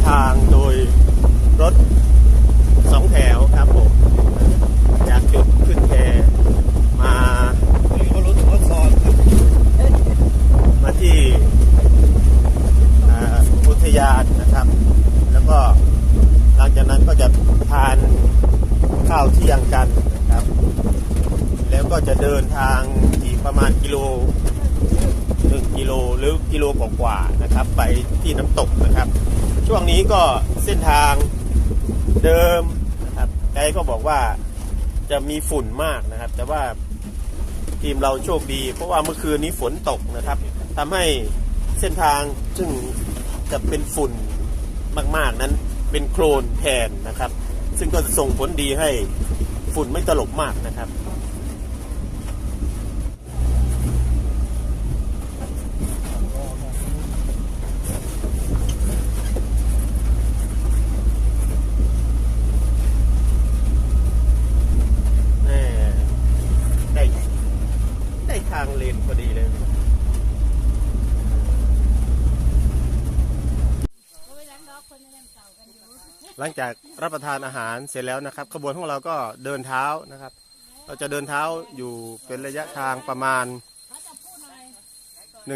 ทางโดยรถ2 แถวครับผมจากจุดขึ้นแพมามาที่อุทยานนะครับแล้วก็หลังจากนั้นก็จะทานข้าวเที่ยงกันนะครับแล้วก็จะเดินทางอีกประมาณ1 กิโลหรือกิโลกว่าๆนะครับไปที่น้ำตกนะครับช่วงนี้ก็เส้นทางเดิมนะครับไกด์ก็บอกว่าจะมีฝุ่นมากนะครับแต่ว่าทีมเราโชคดีเพราะว่าเมื่อคืนนี้ฝนตกนะครับทำให้เส้นทางซึ่งจะเป็นฝุ่นมากๆนั้นเป็นโคลนแทนนะครับซึ่งก็ส่งผลดีให้ฝุ่นไม่ตลบมากนะครับได้ทางเลนพอดีเลยหลังจากรับประทานอาหารเสร็จแล้วนะครับขบวนของเราก็เดินเท้านะครับเราจะเดินเท้าอยู่เป็นระยะทางประมาณ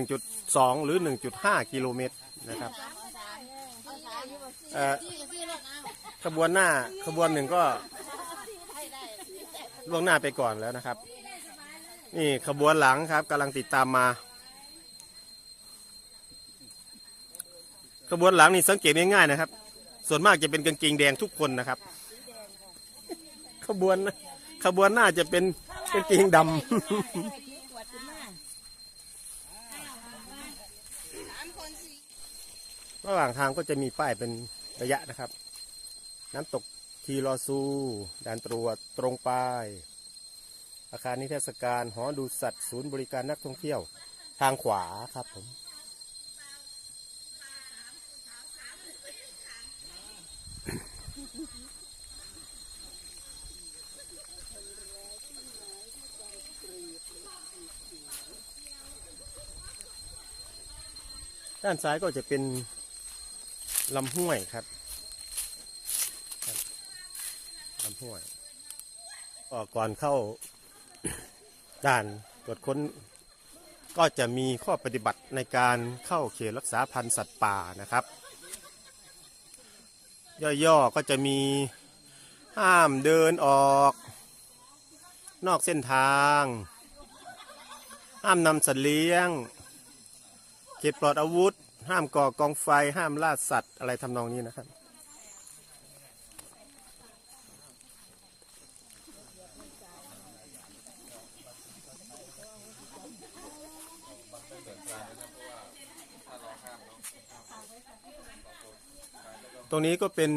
1.2 หรือ 1.5 กิโลเมตรนะครับขบวนหน้าขบวนหนึ่งก็ล่วงหน้าไปก่อนแล้วนะครับนี่ขบวนหลังครับกำลังติดตามมาขบวนหลังนี่สังเกตง่ายๆนะครับส่วนมากจะเป็นกางเกงแดงทุกคนนะครับขบวนหน้าจะเป็นกางเกงดำระหว่างทางก็จะมีป้ายเป็นระยะนะครับน้ำตกทีลอซูด่านตรวจตรงป้ายอาคารนิทรรศการหอดูสัตว์ศูนย์บริการนักท่องเที่ยวทางขวาครับผมด้านซ้ายก็จะเป็นลำห้วยครับลำห้วยก่อนเข้าด่านตรวจค้นก็จะมีข้อปฏิบัติในการเข้าเขตรักษาพันธุ์สัตว์ป่านะครับย่อๆก็จะมีห้ามเดินออกนอกเส้นทางห้ามนำสัตว์เลี้ยงเขตปลอดอาวุธห้ามก่อกองไฟห้ามล่าสัตว์อะไรทำนองนี้นะครับตรงนี้ก็เป็น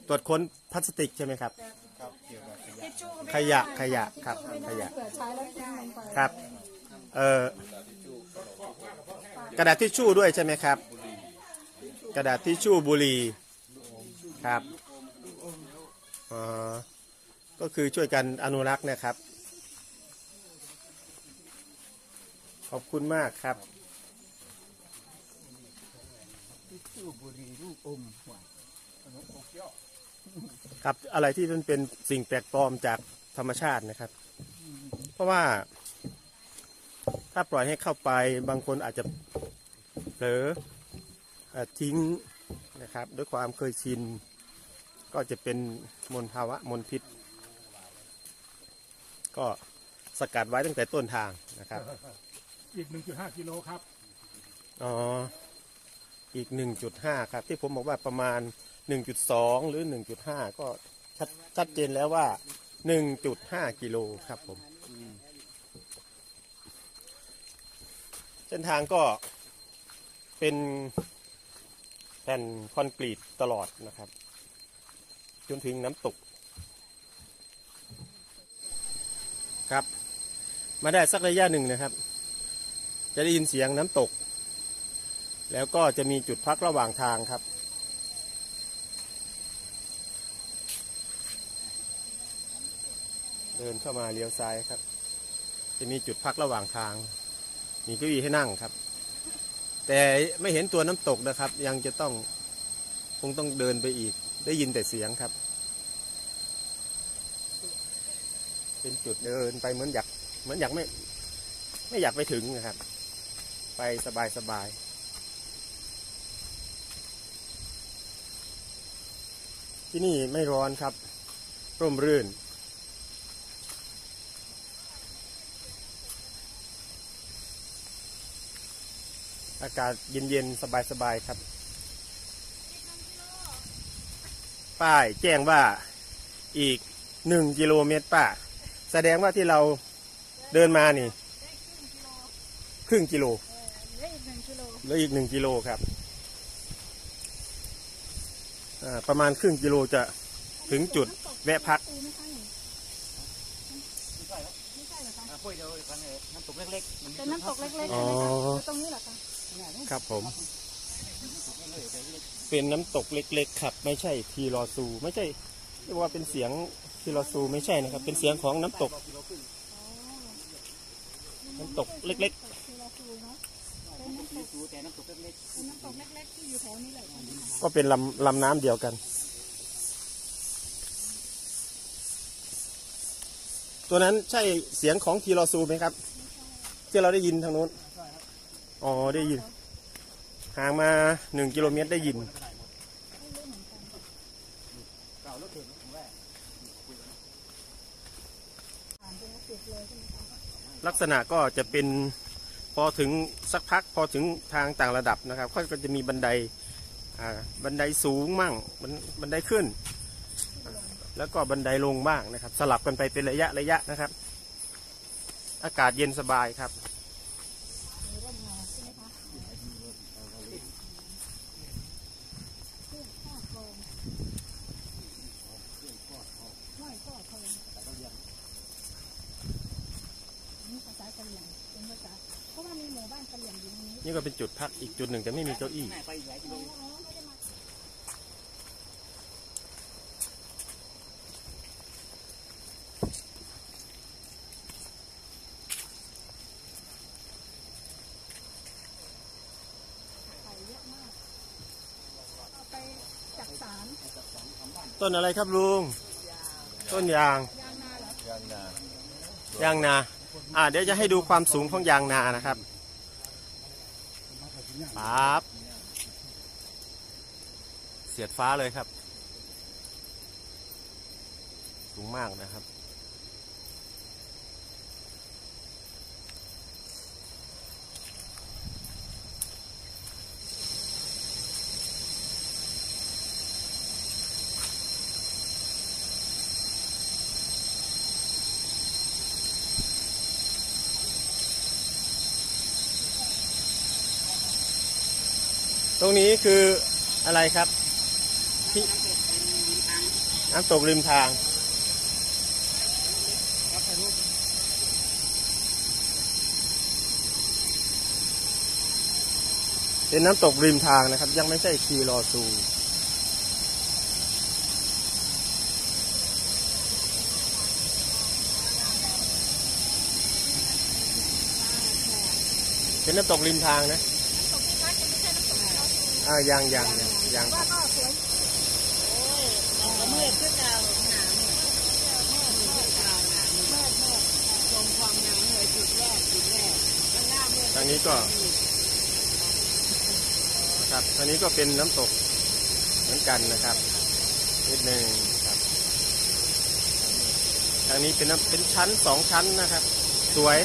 ตรวจค้นพลาสติกใช่ไหมครับขยะครับขยะครับกระดาษทิชชู่ด้วยใช่ไหมครับกระดาษทิชชู่บุหรี่ครับก็คือช่วยกันอนุรักษ์นะครับขอบคุณมากครับครับอะไรที่มันเป็นสิ่งแปลกปลอมจากธรรมชาตินะครับเพราะว่าถ้าปล่อยให้เข้าไปบางคนอาจจะเผลอทิ้งนะครับด้วยความเคยชินก็จะเป็นมลภาวะมลพิษก็สกัดไว้ตั้งแต่ต้นทางนะครับอีก 1.5 กิโลครับอีก 1.5 ครับที่ผมบอกว่าประมาณ 1.2 หรือ 1.5 ก็ชัดเจนแล้วว่า 1.5 กิโลครับผมเส้นทางก็เป็นแผ่นคอนกรีตตลอดนะครับจนถึงน้ำตกครับมาได้สักระยะหนึ่งนะครับจะได้ยินเสียงน้ำตกแล้วก็จะมีจุดพักระหว่างทางครับเดินเข้ามาเลี้ยวซ้ายครับจะมีจุดพักระหว่างทางมีเก้าอี้ให้นั่งครับแต่ไม่เห็นตัวน้ำตกนะครับยังจะต้องค งต้องเดินไปอีกได้ยินแต่เสียงครับเป็นจุดเดินไปเหมือนอยากไม่อยากไปถึงนะครับไปสบายที่นี่ไม่ร้อนครับร่มรื่นอากาศเย็นๆสบายๆครับป้ายแจ้งว่าอีก1 กิโลเมตรป้าแสดงว่าที่เราเดินมานี่ครึ่งกิโลเหลืออีก1 กิโลครับประมาณครึ่งกิโลจะถึงจุดแวะพักน้ำตกเล็กๆเป็นน้ำตกเล็กๆใช่ไหมคะตรงนี้เหรอคะครับผมเป็นน้ำตกเล็กๆครับไม่ใช่ทีรอซูไม่ใช่เรียกว่าเป็นเสียงทีรอซูไม่ใช่นะครับเป็นเสียงของน้ำตกเล็กๆก็เป็นลำน้ำเดียวกันตัวนั้นใช่เสียงของทีรอซูไหมครับที่เราได้ยินทางโน้นอ๋อได้ยินห่างมา1 กิโลเมตรได้ยินลักษณะก็จะเป็นพอถึงสักพักพอถึงทางต่างระดับนะครับก็จะมีบันไดสูงมั่งบันไดขึ้นแล้วก็บันไดลงบ้างนะครับสลับกันไปเป็นระยะนะครับอากาศเย็นสบายครับนี่ก็เป็นจุดพักอีกจุดหนึ่งแต่ไม่มีเก้าอี้ต้นอะไรครับลุงต้นยางนาเดี๋ยวจะให้ดูความสูงของยางนานะครับปั๊บเสียดฟ้าเลยครับสูงมากนะครับตรงนี้คืออะไรครับที่น้ำตกริมทางเป็นน้ำตกริมทางนะครับยังไม่ใช่ทีรอซูเป็นน้ำตกริมทางนะยังว่าก็สวยเมื่อขึ้นดาวหนาเมื่อดาวหนาเมื่อชมความงามเลยจุดแรกข้างหน้าเมื่อทางนี้ก็ครับทางนี้ก็เป็นน้ำตกเหมือนกันนะครับนิดนึงครับทางนี้เป็นชั้น2 ชั้นนะครับสวย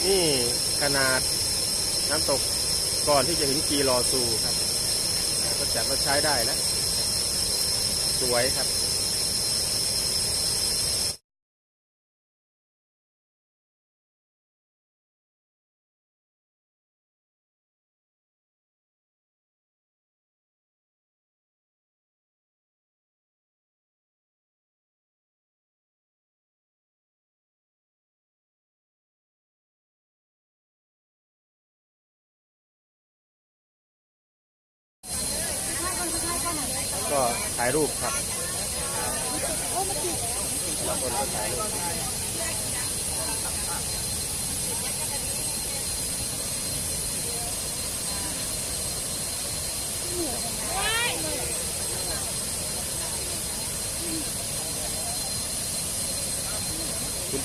นี่ขนาดน้ำตกก่อนที่จะถึงกีรอซูครับก็จัดมาใช้ได้แล้วสวยครับก็ถ่ายรูปครับคนก็ถ่ายรูป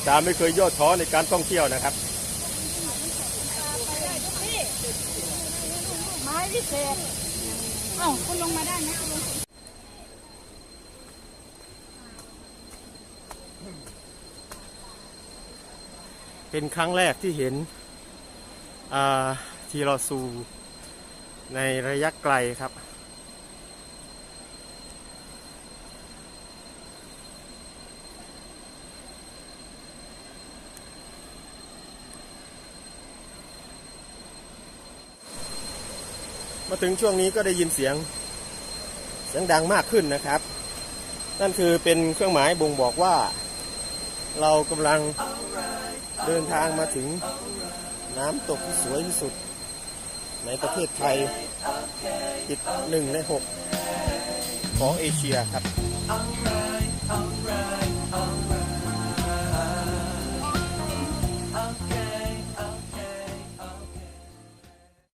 ตาไม่เคยย่อท้อในการท่องเที่ยวนะครับ ไม้พิเศษเอ้าคุณลงมาได้ไหมคุณลง เป็นครั้งแรกที่เห็นทีรอซูในระยะไกลครับ มาถึงช่วงนี้ก็ได้ยินเสียงดังมากขึ้นนะครับ นั่นคือเป็นเครื่องหมายบ่งบอกว่าเรากำลังเดินทางมาถึงน้ำตกที่สวยที่สุดในประเทศไทยติด1 ใน 6ของเอเชียครับ